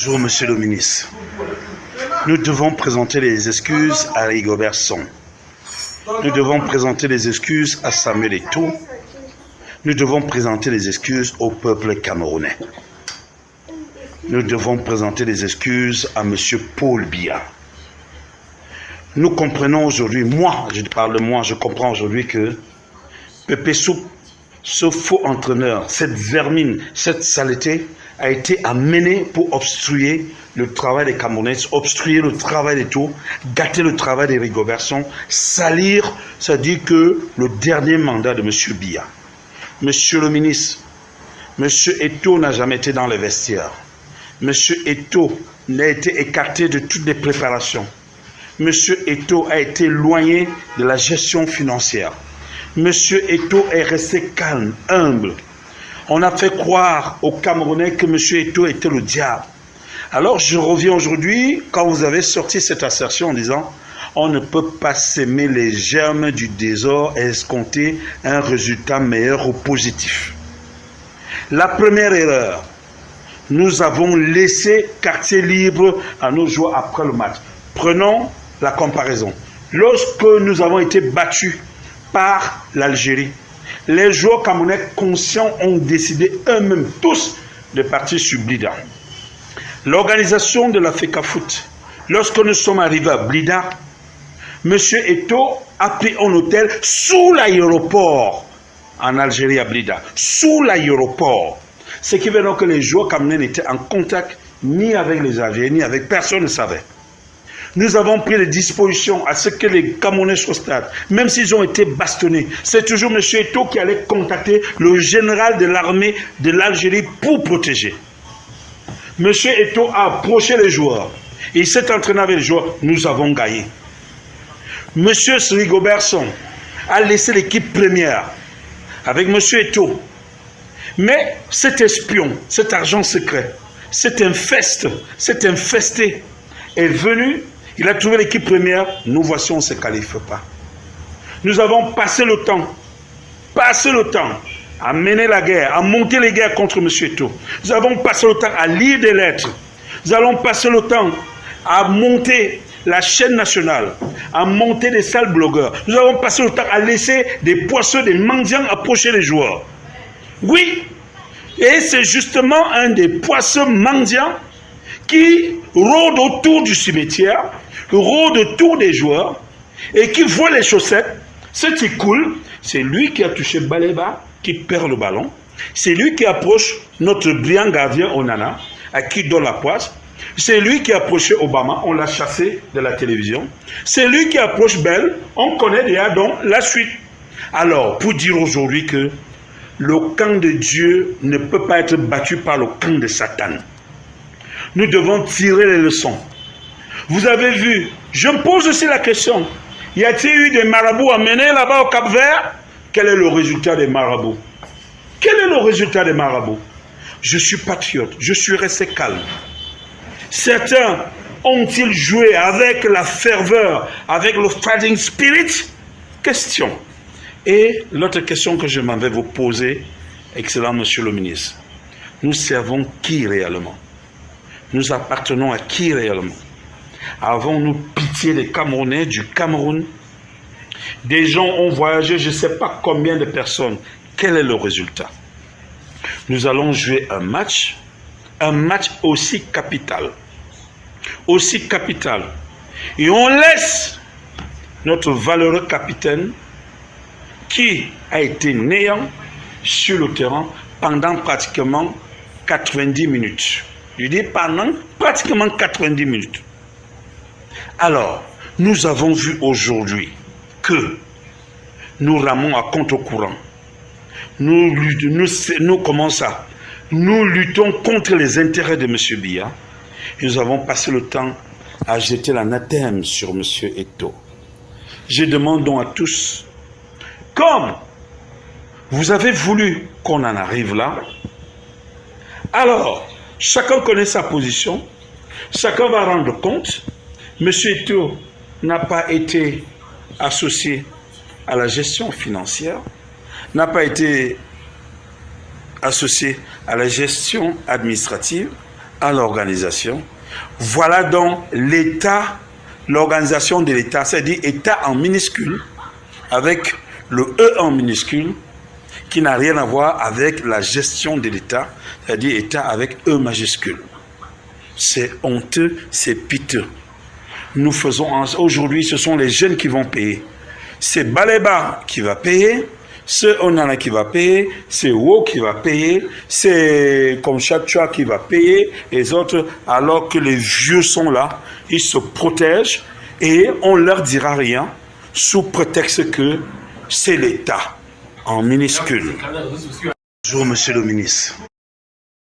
Bonjour, monsieur le ministre. Nous devons présenter les excuses à Rigobert Song. Nous devons présenter les excuses à Samuel Eto'o. Nous devons présenter les excuses au peuple camerounais. Nous devons présenter les excuses à monsieur Paul Biya. Nous comprenons aujourd'hui, moi, je parle de moi, je comprends aujourd'hui que Pépé Soup, ce faux entraîneur, cette vermine, cette saleté, a été amené pour obstruer le travail des Camerounais, obstruer le travail d'Eto'o, gâter le travail des Rigobert Song, salir, c'est-à-dire que le dernier mandat de M. Biya. Monsieur le ministre, M. Eto'o n'a jamais été dans les vestiaires. M. Eto'o n'a été écarté de toutes les préparations. M. Eto'o a été éloigné de la gestion financière. M. Eto'o est resté calme, humble. On a fait croire aux Camerounais que M. Eto'o était le diable. Alors je reviens aujourd'hui, quand vous avez sorti cette assertion en disant « On ne peut pas s'aimer les germes du désordre et escompter un résultat meilleur ou positif. » La première erreur, nous avons laissé quartier libre à nos joueurs après le match. Prenons la comparaison. Lorsque nous avons été battus par l'Algérie, les joueurs camerounais conscients ont décidé eux-mêmes tous de partir sur Blida. L'organisation de la FECAFOOT, lorsque nous sommes arrivés à Blida, M. Eto'o a pris un hôtel sous l'aéroport en Algérie à Blida, sous l'aéroport. Ce qui veut dire que les joueurs camerounais n'étaient en contact ni avec les Algériens, ni avec personne ne savait. Nous avons pris les dispositions à ce que les Camerounais soient au stade, même s'ils ont été bastonnés. C'est toujours M. Eto'o qui allait contacter le général de l'armée de l'Algérie pour protéger. M. Eto'o a approché les joueurs. Il s'est entraîné avec les joueurs. Nous avons gagné. M. Rigobert Song a laissé l'équipe première avec M. Eto'o. Mais cet espion, cet argent secret, cet infesté est venu. Il a trouvé l'équipe première, nous voici, on ne se qualifie pas. Nous avons passé le temps à mener la guerre, à monter les guerres contre M. Eto'o. Nous avons passé le temps à lire des lettres. Nous allons passer le temps à monter la chaîne nationale, à monter des salles blogueurs. Nous avons passé le temps à laisser des poissons, des mendiants approcher les joueurs. Oui, et c'est justement un des poissons mendiants qui rôde autour du cimetière, rôde autour des joueurs et qui voit les chaussettes. Ce qui coule, c'est lui qui a touché Baleba, qui perd le ballon. C'est lui qui approche notre brillant gardien Onana, à qui donne la poisse. C'est lui qui a approché Obama, on l'a chassé de la télévision. C'est lui qui approche Bell, on connaît déjà donc la suite. Alors, pour dire aujourd'hui que le camp de Dieu ne peut pas être battu par le camp de Satan. Nous devons tirer les leçons. Vous avez vu, je me pose aussi la question, y a-t-il eu des marabouts amenés là-bas au Cap-Vert? Quel est le résultat des marabouts? Quel est le résultat des marabouts? Je suis patriote, je suis resté calme. Certains ont-ils joué avec la ferveur, avec le fighting spirit? Question. Et l'autre question que je m'en vais vous poser, excellent monsieur le ministre, nous servons qui réellement? Nous appartenons à qui réellement? Avons-nous pitié des Camerounais, du Cameroun? Des gens ont voyagé, je ne sais pas combien de personnes. Quel est le résultat? Nous allons jouer un match aussi capital. Aussi capital. Et on laisse notre valeureux capitaine qui a été néant sur le terrain pendant pratiquement 90 minutes. Je dis pendant pratiquement 90 minutes. Alors, nous avons vu aujourd'hui que nous ramons à contre-courant. Nous luttons contre les intérêts de M. Biya. Et nous avons passé le temps à jeter l'anathème sur M. Eto'o. Je demande donc à tous, comme vous avez voulu qu'on en arrive là, alors, chacun connaît sa position, chacun va rendre compte. M. Eto'o n'a pas été associé à la gestion financière, n'a pas été associé à la gestion administrative, à l'organisation. Voilà donc l'État, l'organisation de l'État, c'est-à-dire État en minuscule, avec le E en minuscule, qui n'a rien à voir avec la gestion de l'État, c'est-à-dire État avec E majuscule. C'est honteux, c'est piteux. Nous faisons, aujourd'hui, ce sont les jeunes qui vont payer. C'est Baleba qui va payer, c'est Onana qui va payer, c'est Wo qui va payer, c'est Komchatua qui va payer, les autres, alors que les vieux sont là, ils se protègent et on ne leur dira rien sous prétexte que c'est l'État en minuscule. Bonjour, monsieur le ministre.